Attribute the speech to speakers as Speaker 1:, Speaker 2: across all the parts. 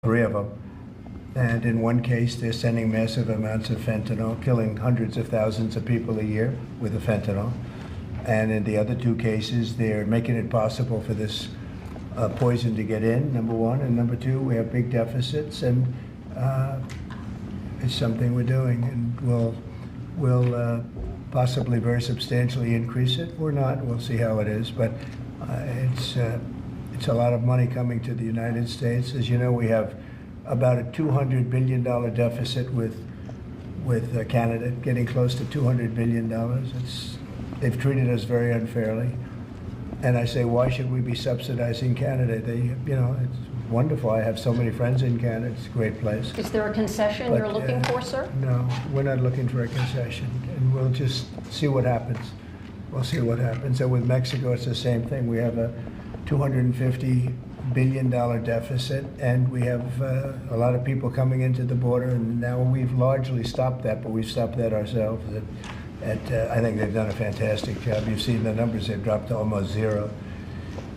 Speaker 1: three of them. And in one case, they're sending massive amounts of fentanyl, killing hundreds of thousands of people a year with the fentanyl. And in the other two cases, they're making it possible for this poison to get in, number one. And number two, we have big deficits, and it's something we're doing. And we'll possibly very substantially increase it. We're not. We'll see how it is. But it's a lot of money coming to the United States. As you know, we have about a $200 billion deficit with Canada, getting close to $200 billion. They've treated us very unfairly. And I say, why should we be subsidizing Canada? It's wonderful. I have so many friends in Canada. It's a great place.
Speaker 2: Is there a concession you're looking for, sir?
Speaker 1: No, we're not looking for a concession. And we'll just see what happens. We'll see what happens. And with Mexico, it's the same thing. We have a $250 billion deficit, and we have a lot of people coming into the border, and now we've largely stopped that, but we've stopped that ourselves. I think they've done a fantastic job. You've seen the numbers, they've dropped to almost zero.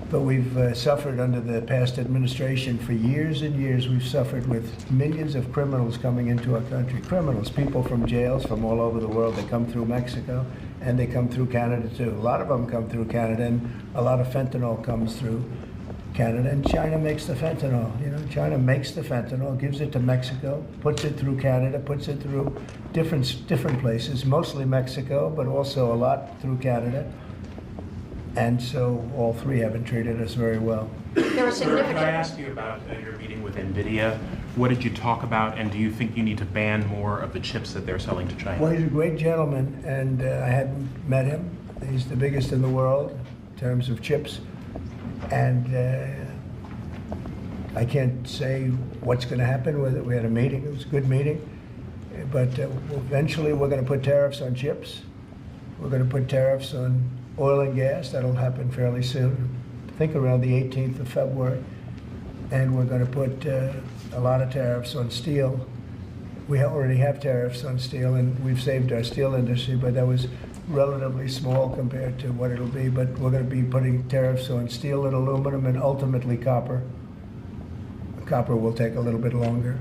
Speaker 1: But we've suffered under the past administration for years and years. We've suffered with millions of criminals coming into our country. Criminals, people from jails from all over the world. They come through Mexico, and they come through Canada too. A lot of them come through Canada, and a lot of fentanyl comes through Canada, and China makes the fentanyl. China makes the fentanyl, gives it to Mexico, puts it through Canada, puts it through different places, mostly Mexico, but also a lot through Canada. And so all three haven't treated us very well.
Speaker 2: There are significant.
Speaker 3: Can I ask you about your meeting with NVIDIA? What did you talk about, and do you think you need to ban more of the chips that they're selling to China?
Speaker 1: Well, he's a great gentleman, and I hadn't met him. He's the biggest in the world in terms of chips. And I can't say what's going to happen with it. We had a meeting. It was a good meeting. But eventually we're going to put tariffs on chips. We're going to put tariffs on oil and gas. That'll happen fairly soon. I think around the 18th of February. And we're going to put a lot of tariffs on steel. We already have tariffs on steel, and we've saved our steel industry, but that was relatively small compared to what it'll be. But we're going to be putting tariffs on steel and aluminum, and ultimately copper. Copper will take a little bit longer,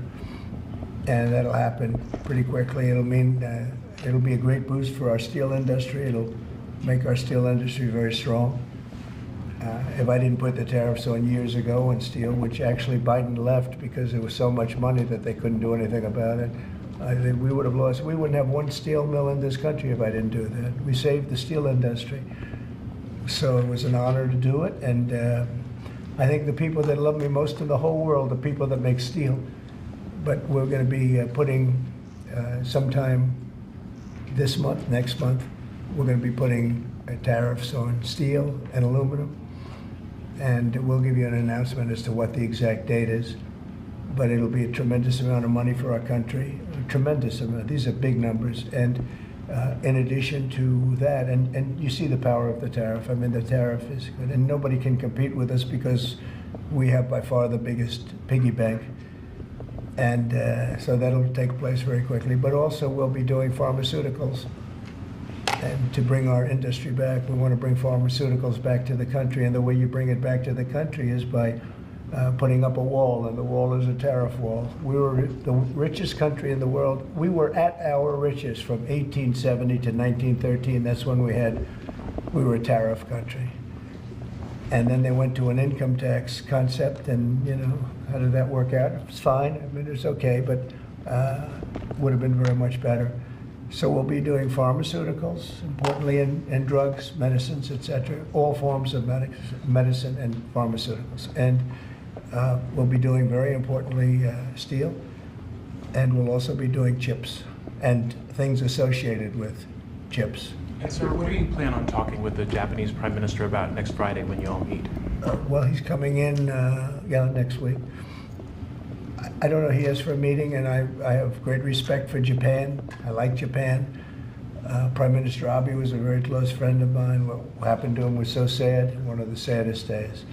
Speaker 1: and that'll happen pretty quickly. It'll mean it'll be a great boost for our steel industry. It'll make our steel industry very strong. If I didn't put the tariffs on years ago on steel, which actually Biden left because there was so much money that they couldn't do anything about it, I think we would have lost. We wouldn't have one steel mill in this country if I didn't do that. We saved the steel industry. So it was an honor to do it. And I think the people that love me most in the whole world are people that make steel. But we're going to be putting sometime this month, next month, we're going to be putting tariffs on steel and aluminum. And we'll give you an announcement as to what the exact date is. But it'll be a tremendous amount of money for our country, a tremendous amount. These are big numbers. And in addition to that, and you see the power of the tariff. I mean, the tariff is good, and nobody can compete with us because we have by far the biggest piggy bank. And so that'll take place very quickly. But also we'll be doing pharmaceuticals. And to bring our industry back, we want to bring pharmaceuticals back to the country. And the way you bring it back to the country is by putting up a wall, and the wall is a tariff wall. We were the richest country in the world. We were at our richest from 1870 to 1913. That's when we were a tariff country. And then they went to an income tax concept, and how did that work out? It's fine. I mean, it's okay, but would have been very much better. So we'll be doing pharmaceuticals, importantly, and drugs, medicines, etc., all forms of medicine and pharmaceuticals. And we'll be doing, very importantly, steel, and we'll also be doing chips and things associated with chips.
Speaker 3: And sir, what do you plan on talking with the Japanese Prime Minister about next Friday when you all meet?
Speaker 1: Well, he's coming in, next week. I don't know who he is for a meeting, and I have great respect for Japan. I like Japan. Prime Minister Abe was a very close friend of mine. What happened to him was so sad, one of the saddest days.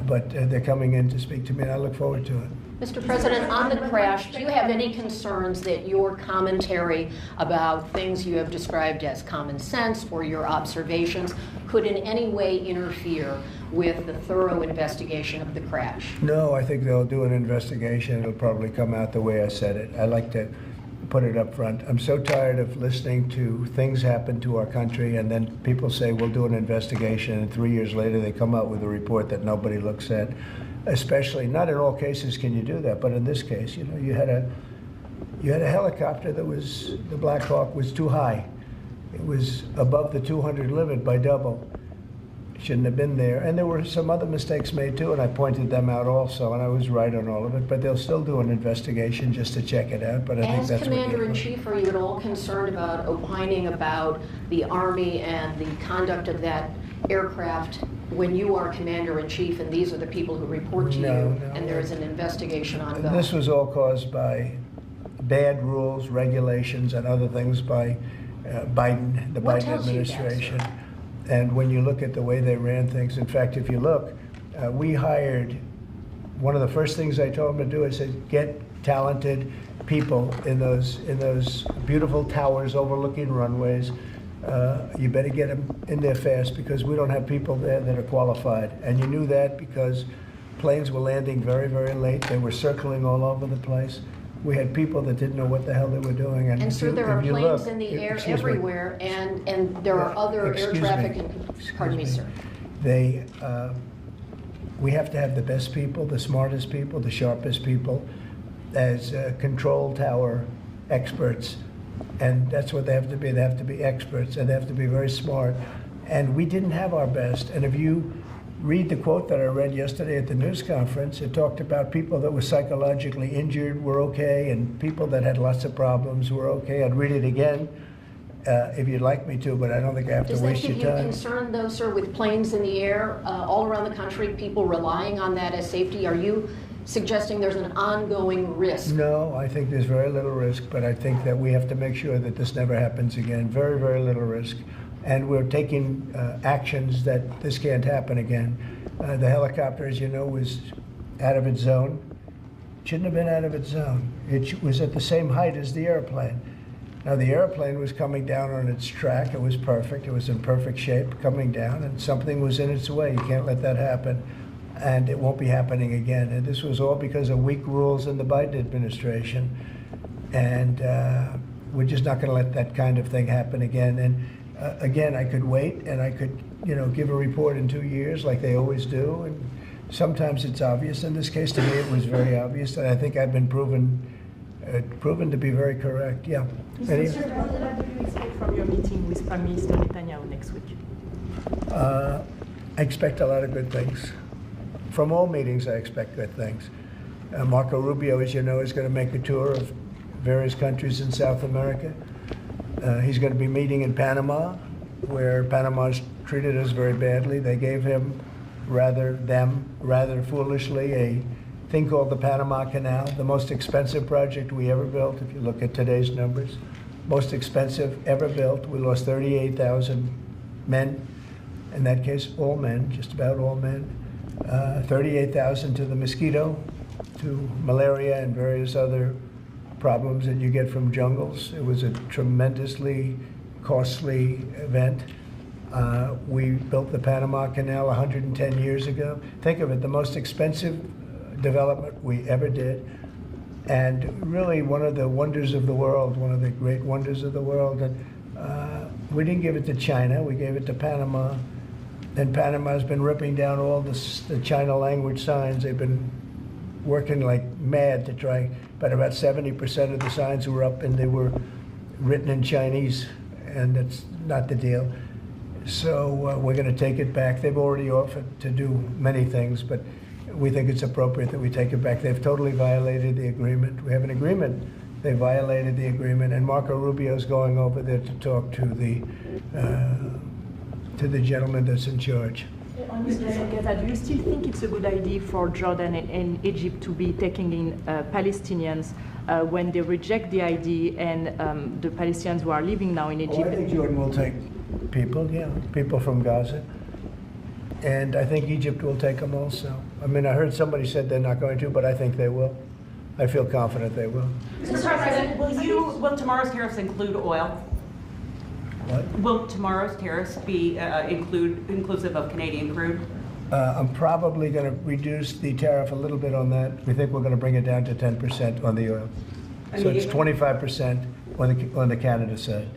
Speaker 1: But they're coming in to speak to me, and I look forward to it.
Speaker 2: Mr. President, on the crash, do you have any concerns that your commentary about things you have described as common sense or your observations could in any way interfere with the thorough investigation of the crash?
Speaker 1: No, I think they'll do an investigation. It'll probably come out the way I said it. I like to put it up front. I'm so tired of listening to things happen to our country and then people say we'll do an investigation and 3 years later they come out with a report that nobody looks at. Especially, not in all cases can you do that, but in this case, you know, you had a helicopter that was, the Black Hawk was too high. It was above the 200 limit by double. Shouldn't have been there. And there were some other mistakes made too, and I pointed them out also, and I was right on all of it, but they'll still do an investigation just to check it out, but I think
Speaker 2: As
Speaker 1: that's what they're
Speaker 2: Commander-in-Chief, are you at all concerned about opining about the Army and the conduct of that aircraft when you are Commander-in-Chief and these are the people who report to you and there is an investigation ongoing?
Speaker 1: This was all caused by bad rules, regulations, and other things by Biden, the
Speaker 2: What
Speaker 1: Biden
Speaker 2: tells you that,
Speaker 1: administration.
Speaker 2: sir?
Speaker 1: And when you look at the way they ran things, in fact, if you look, we hired, one of the first things I told them to do, I said, get talented people in those beautiful towers overlooking runways. You better get them in there fast because we don't have people there that are qualified. And you knew that because planes were landing very, very late. They were circling all over the place. We had people that didn't know what the hell they were doing.
Speaker 2: And so there are planes in the air
Speaker 1: excuse me.
Speaker 2: everywhere, and there are other air
Speaker 1: Excuse
Speaker 2: traffic.
Speaker 1: me.
Speaker 2: Pardon me,
Speaker 1: Excuse
Speaker 2: sir.
Speaker 1: We have to have the best people, the smartest people, the sharpest people as control tower experts. And that's what they have to be. They have to be experts, and they have to be very smart. And we didn't have our best. And if you read the quote that I read yesterday at the news conference, it talked about people that were psychologically injured were okay, and people that had lots of problems were okay. I'd read it again if you'd like me to, but I don't think I have
Speaker 2: Does
Speaker 1: to
Speaker 2: that
Speaker 1: waste
Speaker 2: give
Speaker 1: your
Speaker 2: you
Speaker 1: time.
Speaker 2: concern, though, sir, with planes in the air all around the country, people relying on that as safety? Are you suggesting there's an ongoing risk?
Speaker 1: No, I think there's very little risk, but I think that we have to make sure that this never happens again. Very, very little risk. And we're taking actions that this can't happen again. The helicopter, as you know, was out of its zone. Shouldn't have been out of its zone. It was at the same height as the airplane. Now, the airplane was coming down on its track. It was perfect. It was in perfect shape coming down, and something was in its way. You can't let that happen, and it won't be happening again. And this was all because of weak rules in the Biden administration, and we're just not going to let that kind of thing happen again. And again, I could wait, and I could, you know, give a report in 2 years like they always do. And sometimes it's obvious. In this case, to me, it was very obvious, and I think I've been proven to be very correct. Yeah.
Speaker 4: Mr. President, what do you expect from your meeting with Prime Minister Netanyahu next week?
Speaker 1: I expect a lot of good things. From all meetings, I expect good things. Marco Rubio, as you know, is going to make a tour of various countries in South America. He's going to be meeting in Panama, where Panama's treated us very badly. They gave him, rather foolishly, a thing called the Panama Canal, the most expensive project we ever built, if you look at today's numbers. Most expensive ever built. We lost 38,000 men. In that case, all men, just about all men. 38,000 to the mosquito, to malaria and various other problems that you get from jungles. It was a tremendously costly event. We built the Panama Canal 110 years ago. Think of it, the most expensive development we ever did, and really one of the wonders of the world, one of the great wonders of the world. And we didn't give it to China, we gave it to Panama. And Panama's been ripping down all the China language signs. They've been working like mad to try, but about 70% of the signs were up and they were written in Chinese, and that's not the deal. So we're going to take it back. They've already offered to do many things, but we think it's appropriate that we take it back. They've totally violated the agreement. We have an agreement. They violated the agreement, and Marco Rubio's going over there to talk to the gentleman that's in charge.
Speaker 4: Mr. Gaza, do you still think it's a good idea for Jordan and Egypt to be taking in Palestinians when they reject the idea and the Palestinians who are living now in Egypt?
Speaker 1: Oh, I think Jordan will take people, yeah, people from Gaza. And I think Egypt will take them also. I mean, I heard somebody said they're not going to, but I think they will. I feel confident they will.
Speaker 5: Mr. President, will tomorrow's tariffs include oil?
Speaker 1: What?
Speaker 5: Will tomorrow's tariffs be inclusive of Canadian crude?
Speaker 1: I'm probably going to reduce the tariff a little bit on that. We think we're going to bring it down to 10% on the oil. So it's 25% on the Canada side.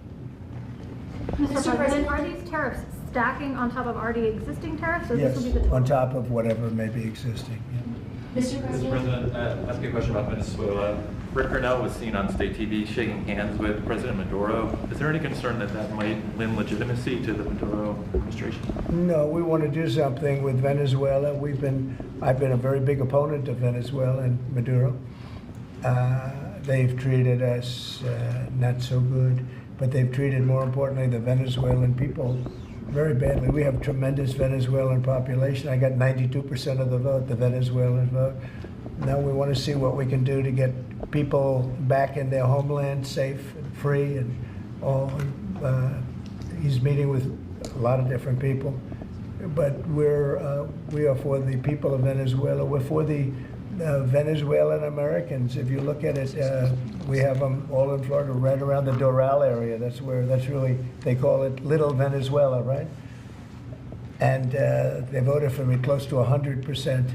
Speaker 6: Mr. President, are these tariffs stacking on top of already existing tariffs, or this will be the
Speaker 1: Yes,
Speaker 6: total?
Speaker 1: on top of whatever may be existing. Yeah.
Speaker 2: Mr.
Speaker 7: Mr.
Speaker 2: President?
Speaker 7: President, ask you a question about Venezuela. Rick Cornell was seen on state TV shaking hands with President Maduro. Is there any concern that that might lend legitimacy to the Maduro administration?
Speaker 1: No, we want to do something with Venezuela. I've been a very big opponent of Venezuela and Maduro. They've treated us not so good, but they've treated, more importantly, the Venezuelan people very badly. We have tremendous Venezuelan population. I got 92% of the vote, the Venezuelan vote. Now we want to see what we can do to get people back in their homeland safe and free and all. He's meeting with a lot of different people, but we are for the people of Venezuela. We're for the Venezuelan Americans. If you look at it, we have them all in Florida, right around the Doral area. That's really, they call it Little Venezuela, right? And they voted for me close to 100%.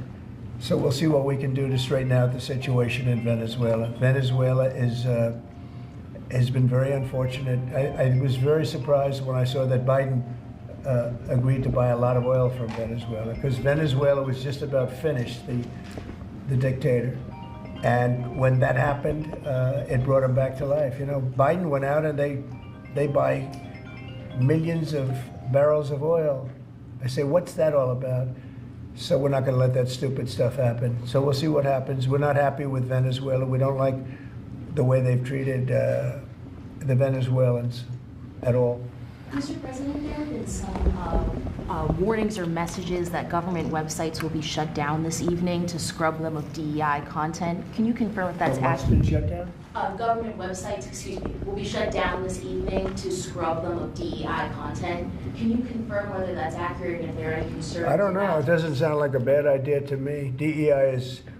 Speaker 1: So we'll see what we can do to straighten out the situation in Venezuela. Venezuela has been very unfortunate. I was very surprised when I saw that Biden agreed to buy a lot of oil from Venezuela, because Venezuela was just about finished, the dictator. And when that happened, it brought him back to life. You know, Biden went out and they buy millions of barrels of oil. I say, what's that all about? So we're not going to let that stupid stuff happen. So we'll see what happens. We're not happy with Venezuela. We don't like the way they've treated the Venezuelans at all.
Speaker 8: Mr. President, there have been some warnings or messages that government websites will be shut down this evening to scrub them of DEI content. Can you confirm if that's
Speaker 1: What's
Speaker 8: accurate?
Speaker 1: been shut down?
Speaker 8: Government websites, will be shut down this evening to scrub them of DEI content. Can you confirm whether that's accurate and if there are any concerns?
Speaker 1: I don't know.
Speaker 8: about-
Speaker 1: It doesn't sound like a bad idea to me. DEI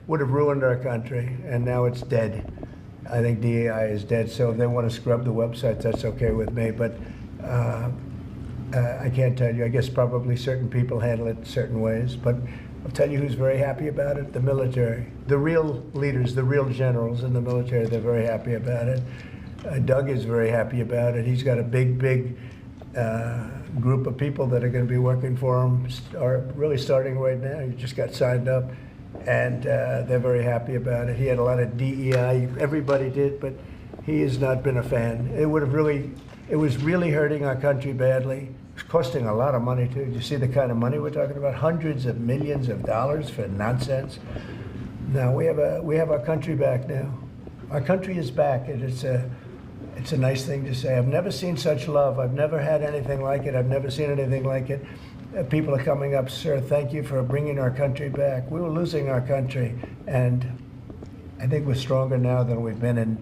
Speaker 1: would have ruined our country, and now it's dead. I think DEI is dead. So if they want to scrub the websites, that's okay with me. But I can't tell you. I guess probably certain people handle it certain ways. But I'll tell you who's very happy about it: the military. The real leaders, the real generals in the military, they're very happy about it. Doug is very happy about it. He's got a big group of people that are going to be working for him, really starting right now. He just got signed up, and they're very happy about it. He had a lot of DEI. Everybody did, but he has not been a fan. It was really hurting our country badly. It's costing a lot of money too. You see the kind of money we're talking about? Hundreds of millions of dollars for nonsense. Now we have our country back now. Our country is back, and it's a nice thing to say. I've never seen such love. I've never had anything like it. I've never seen anything like it. People are coming up, sir, thank you for bringing our country back. We were losing our country, and I think we're stronger now than we've been in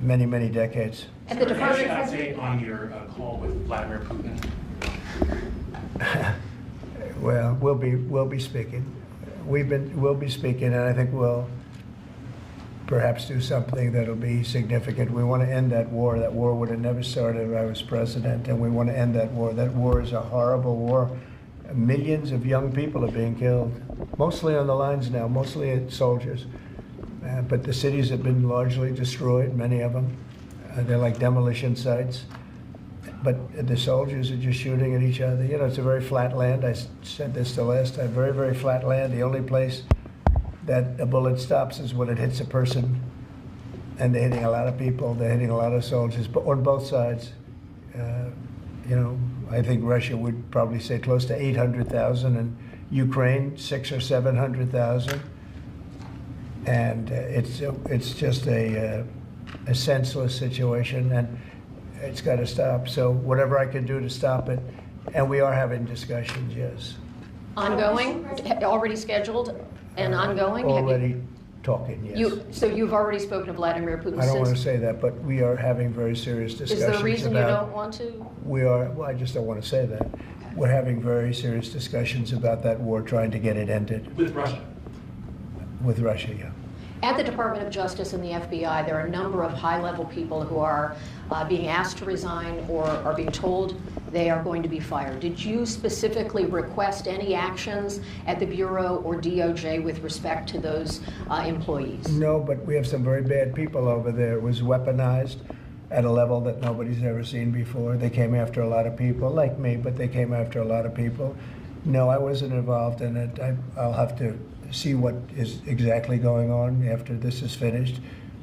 Speaker 1: many, many decades.
Speaker 2: At the
Speaker 3: Can you
Speaker 2: Department
Speaker 3: update on your call with Vladimir Putin?
Speaker 1: Well, we'll be speaking. We'll be speaking, and I think we'll perhaps do something that'll be significant. We want to end that war. That war would have never started if I was president, and we want to end that war. That war is a horrible war. Millions of young people are being killed, mostly on the lines now, mostly soldiers. But the cities have been largely destroyed, many of them. They're like demolition sites. But the soldiers are just shooting at each other. You know, it's a very flat land. I said this the last time, very, very flat land. The only place that a bullet stops is when it hits a person. And they're hitting a lot of people. They're hitting a lot of soldiers, but on both sides. You know, I think Russia would probably say close to 800,000, and Ukraine 600,000 or 700,000. And it's just a senseless situation, and it's got to stop. So whatever I can do to stop it, and we are having discussions, yes.
Speaker 2: ongoing, already scheduled and ongoing? Have you-
Speaker 1: Already talking, yes.
Speaker 2: So you've already spoken to Vladimir Putin
Speaker 1: I don't want to
Speaker 2: since?
Speaker 1: say that, but we are having very serious
Speaker 2: Is
Speaker 1: discussions
Speaker 2: there a reason you
Speaker 1: about.
Speaker 2: don't want to?
Speaker 1: Well, I just don't want to say that. We're having very serious discussions about that war, trying to get it ended
Speaker 3: With Russia.
Speaker 1: with Russia, yeah.
Speaker 2: At the Department of Justice and the FBI, there are a number of high-level people who are being asked to resign or are being told they are going to be fired. Did you specifically request any actions at the Bureau or DOJ with respect to those employees?
Speaker 1: No, but we have some very bad people over there. It was weaponized at a level that nobody's ever seen before. They came after a lot of people, like me, but they came after a lot of people. No, I wasn't involved in it. I'll have to see what is exactly going on after this is finished.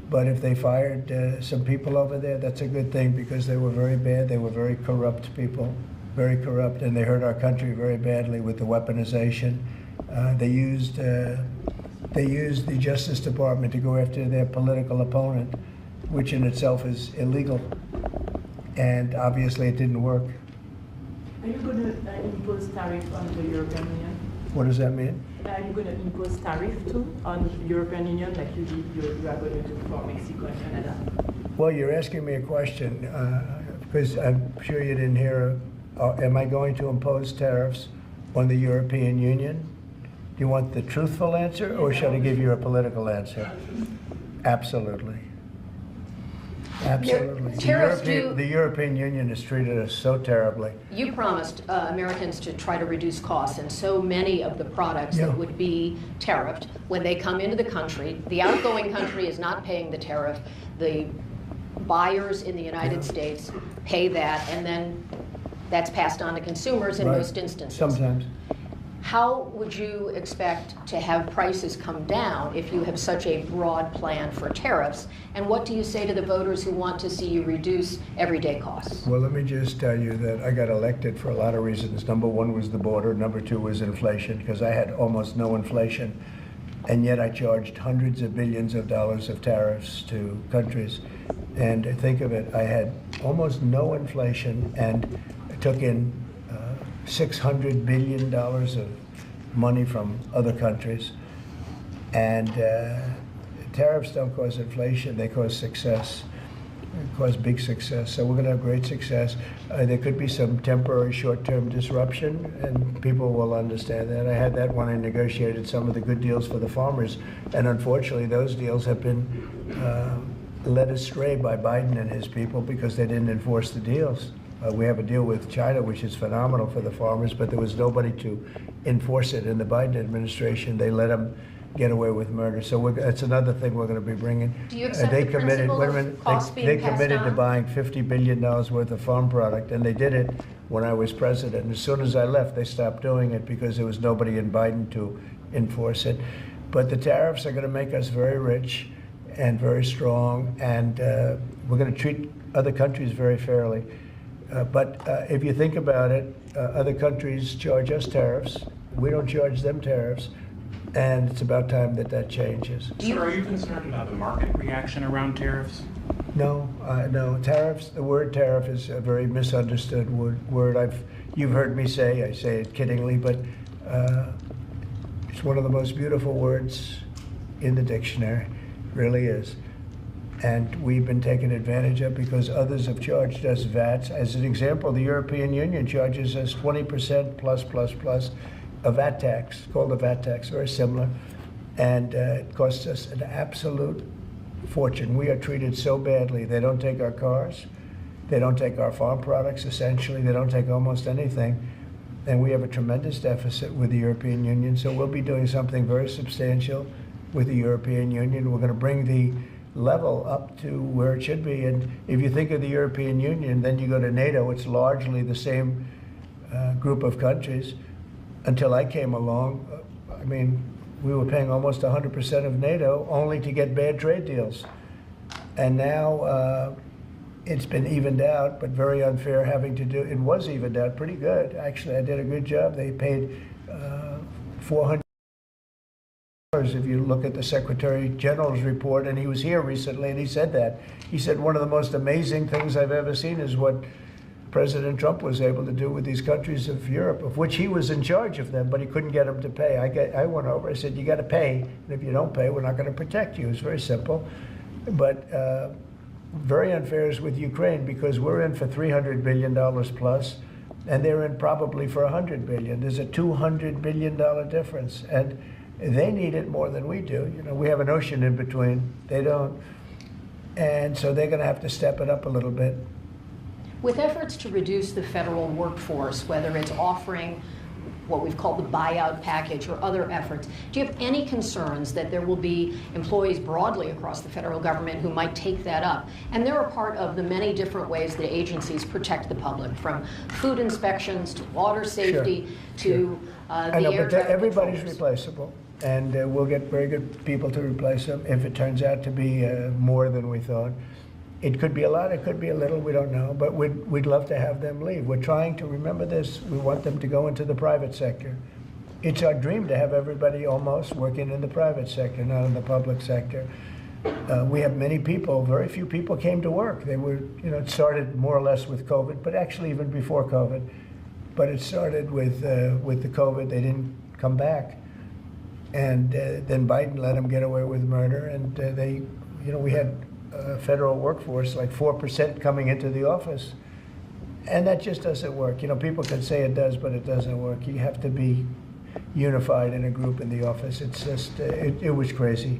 Speaker 1: But if they fired some people over there, that's a good thing, because they were very bad. They were very corrupt people, very corrupt, and they hurt our country very badly with the weaponization. They used the Justice Department to go after their political opponent, which in itself is illegal. And obviously it didn't work.
Speaker 4: Are you going to impose tariff on the European Union?
Speaker 1: What does that mean?
Speaker 4: Are you going to impose tariff too on the European Union like you are going to do for Mexico and Canada?
Speaker 1: Well, you're asking me a question, because I'm sure you didn't hear, am I going to impose tariffs on the European Union? Do you want the truthful answer, or should I give you a political answer? Absolutely. Absolutely. The European Union has treated us so terribly.
Speaker 2: You promised Americans to try to reduce costs, and so many of the products that would be tariffed, when they come into the country, the outgoing country is not paying the tariff. The buyers in the United States pay that, and then that's passed on to consumers in most instances.
Speaker 1: Sometimes.
Speaker 2: How would you expect to have prices come down if you have such a broad plan for tariffs? And what do you say to the voters who want to see you reduce everyday costs?
Speaker 1: Well, let me just tell you that I got elected for a lot of reasons. Number one was the border. Number two was inflation, because I had almost no inflation. And yet I charged hundreds of billions of dollars of tariffs to countries. And think of it, I had almost no inflation and took in $600 billion of money from other countries. And tariffs don't cause inflation, they cause success. They cause big success. So we're going to have great success. There could be some temporary short-term disruption, and people will understand that. I had that when I negotiated some of the good deals for the farmers. And unfortunately, those deals have been led astray by Biden and his people because they didn't enforce the deals. We have a deal with China, which is phenomenal for the farmers, but there was nobody to enforce it in the Biden administration. They let them get away with murder. So that's another thing we're going to be bringing.
Speaker 2: Do you accept the principle of costs being passed
Speaker 1: committed to
Speaker 2: on?
Speaker 1: buying $50 billion worth of farm product, and they did it when I was president. And as soon as I left, they stopped doing it because there was nobody in Biden to enforce it. But the tariffs are going to make us very rich and very strong, and we're going to treat other countries very fairly. But if you think about it, other countries charge us tariffs. We don't charge them tariffs. And it's about time that that changes.
Speaker 3: Sir, are you concerned about the market reaction around tariffs?
Speaker 1: No, no. Tariffs, the word tariff is a very misunderstood word. You've heard me say, I say it kiddingly, but it's one of the most beautiful words in the dictionary. It really is. And we've been taken advantage of because others have charged us VATs. As an example, the European Union charges us 20% plus a VAT tax, called a VAT tax, very similar. And it costs us an absolute fortune. We are treated so badly. They don't take our cars. They don't take our farm products, essentially. They don't take almost anything. And we have a tremendous deficit with the European Union. So we'll be doing something very substantial with the European Union. We're going to bring the level up to where it should be. And if you think of the European Union, then you go to NATO, it's largely the same group of countries. Until I came along, I mean, we were paying almost 100% of NATO only to get bad trade deals. And now it's been evened out, but very unfair having to do, it was evened out pretty good. Actually, I did a good job. They paid $400. If you look at the Secretary General's report, and he was here recently, and he said that. He said one of the most amazing things I've ever seen is what President Trump was able to do with these countries of Europe, of which he was in charge of them, but he couldn't get them to pay. I went over, I said, you got to pay, and if you don't pay, we're not going to protect you. It's very simple. But very unfair is with Ukraine, because we're in for $300 billion plus, and they're in probably for $100 billion. There's a $200 billion difference. And They need it more than we do. You know, we have an ocean in between. They don't. And so they're going to have to step it up a little bit.
Speaker 2: With efforts to reduce the federal workforce, whether it's offering what we've called the buyout package or other efforts, do you have any concerns that there will be employees broadly across the federal government who might take that up? And they're a part of the many different ways that agencies protect the public, from food inspections to water safety to
Speaker 1: I know,
Speaker 2: the air
Speaker 1: but
Speaker 2: traffic
Speaker 1: everybody's
Speaker 2: controllers.
Speaker 1: replaceable, and we'll get very good people to replace them if it turns out to be more than we thought. It could be a lot, it could be a little, we don't know, but we'd love to have them leave. We're trying to remember this. We want them to go into the private sector. It's our dream to have everybody almost working in the private sector, not in the public sector. We have many people, very few people came to work. They were, you know, it started more or less with COVID, but actually even before COVID. But it started with the COVID. They didn't come back. And then Biden let them get away with murder. And they, you know, we had federal workforce like 4% coming into the office. And that just doesn't work. You know, people can say it does, but it doesn't work. You have to be unified in a group in the office. It's just, it was crazy.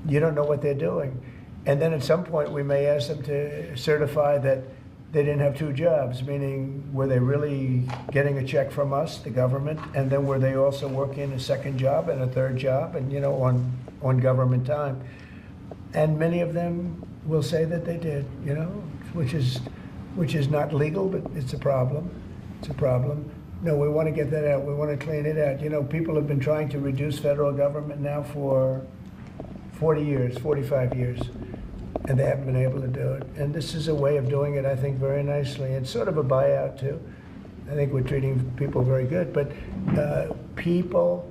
Speaker 1: You don't know what they're doing. And then at some point we may ask them to certify that they didn't have two jobs, meaning were they really getting a check from us, the government, and then were they also working a second job and a third job, and, you know, on government time? And many of them will say that they did, you know, which is not legal, but it's a problem. It's a problem. No, we want to get that out. We want to clean it out. You know, people have been trying to reduce federal government now for 40 years, 45 years, and they haven't been able to do it. And this is a way of doing it, I think, very nicely. It's sort of a buyout, too. I think we're treating people very good. But people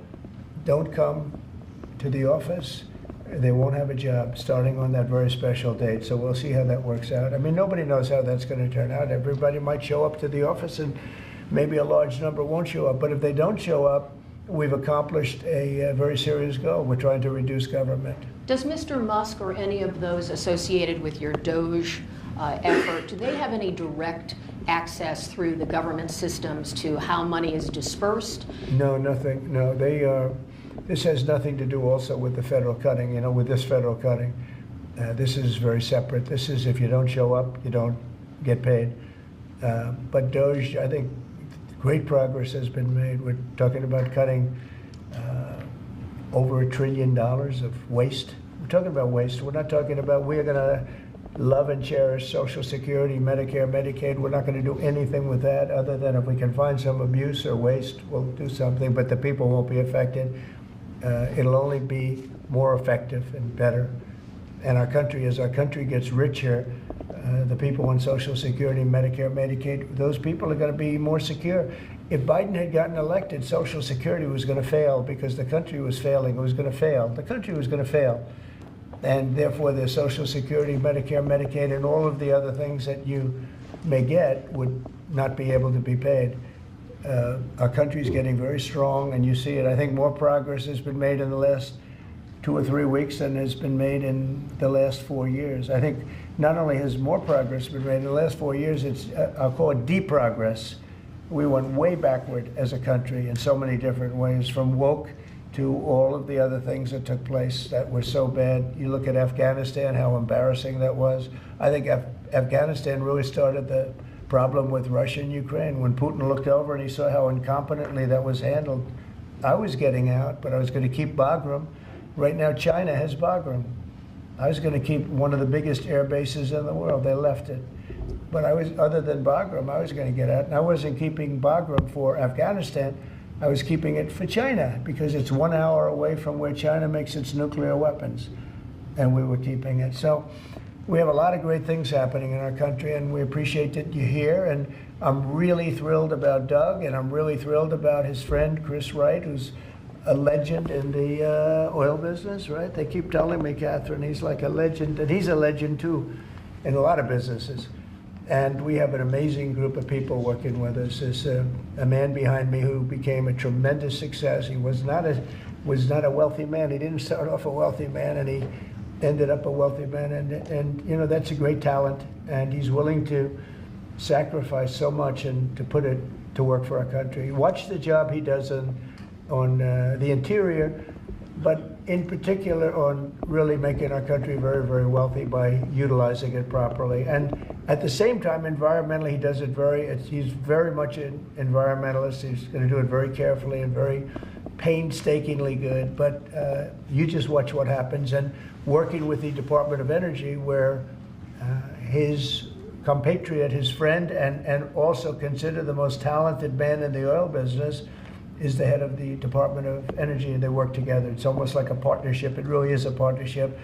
Speaker 1: don't come to the office. They won't have a job starting on that very special date. So we'll see how that works out. I mean, nobody knows how that's going to turn out. Everybody might show up to the office, and maybe a large number won't show up. But if they don't show up, we've accomplished a very serious goal. We're trying to reduce government.
Speaker 2: Does Mr. Musk or any of those associated with your DOGE effort, do they have any direct access through the government systems to how money is dispersed?
Speaker 1: No, nothing. No, they are. This has nothing to do also with the federal cutting, you know, with this federal cutting. This is very separate. This is if you don't show up, you don't get paid. But DOGE, I think great progress has been made. We're talking about cutting over $1 trillion of waste. We're talking about waste. We're not talking about we're going to love and cherish Social Security, Medicare, Medicaid. We're not going to do anything with that other than if we can find some abuse or waste, we'll do something, but the people won't be affected. It'll only be more effective and better. And our country, as our country gets richer, the people on Social Security, Medicare, Medicaid, those people are going to be more secure. If Biden had gotten elected, Social Security was going to fail because the country was failing. It was going to fail. The country was going to fail. And therefore, the Social Security, Medicare, Medicaid, and all of the other things that you may get would not be able to be paid. Our country is getting very strong, and you see it. I think more progress has been made in the last 2 or 3 weeks than has been made in the last 4 years. I think not only has more progress been made in the last 4 years, it's, I'll call it deprogress. We went way backward as a country in so many different ways, from woke to all of the other things that took place that were so bad. You look at Afghanistan, how embarrassing that was. I think Afghanistan really started the problem with Russia and Ukraine. When Putin looked over and he saw how incompetently that was handled, I was getting out, but I was going to keep Bagram. Right now, China has Bagram. I was going to keep one of the biggest air bases in the world. They left it. But I was, other than Bagram, I was going to get out. And I wasn't keeping Bagram for Afghanistan. I was keeping it for China because it's 1 hour away from where China makes its nuclear weapons. And we were keeping it. So we have a lot of great things happening in our country, and we appreciate that you're here. And I'm really thrilled about Doug, and I'm really thrilled about his friend, Chris Wright, who's a legend in the oil business, right? They keep telling me, Catherine, he's like a legend, and he's a legend too in a lot of businesses. And we have an amazing group of people working with us. There's a man behind me who became a tremendous success. He was not a wealthy man. He didn't start off a wealthy man, and he ended up a wealthy man. And you know, that's a great talent, and he's willing to sacrifice so much and to put it to work for our country. Watch the job he does on the interior. but in particular on really making our country very, very wealthy by utilizing it properly. And at the same time, environmentally, he does it he's very much an environmentalist. He's going to do it very carefully and very painstakingly good. But you just watch what happens. And working with the Department of Energy, where his compatriot, his friend, and also considered the most talented man in the oil business, is the head of the Department of Energy, and they work together. It's almost like a partnership. It really is a partnership.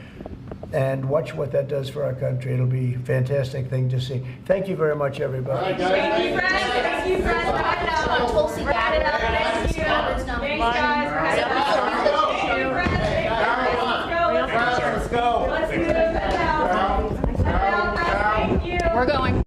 Speaker 1: And watch what that does for our country. It'll be a fantastic thing to see. Thank you very much, everybody.
Speaker 9: Thank you, Fred. Thank you, Fred.
Speaker 8: Tulsi got it.
Speaker 9: Thank you. Thanks, guys. Let's go. Let's go. Let's go. Thank you.
Speaker 2: We're going.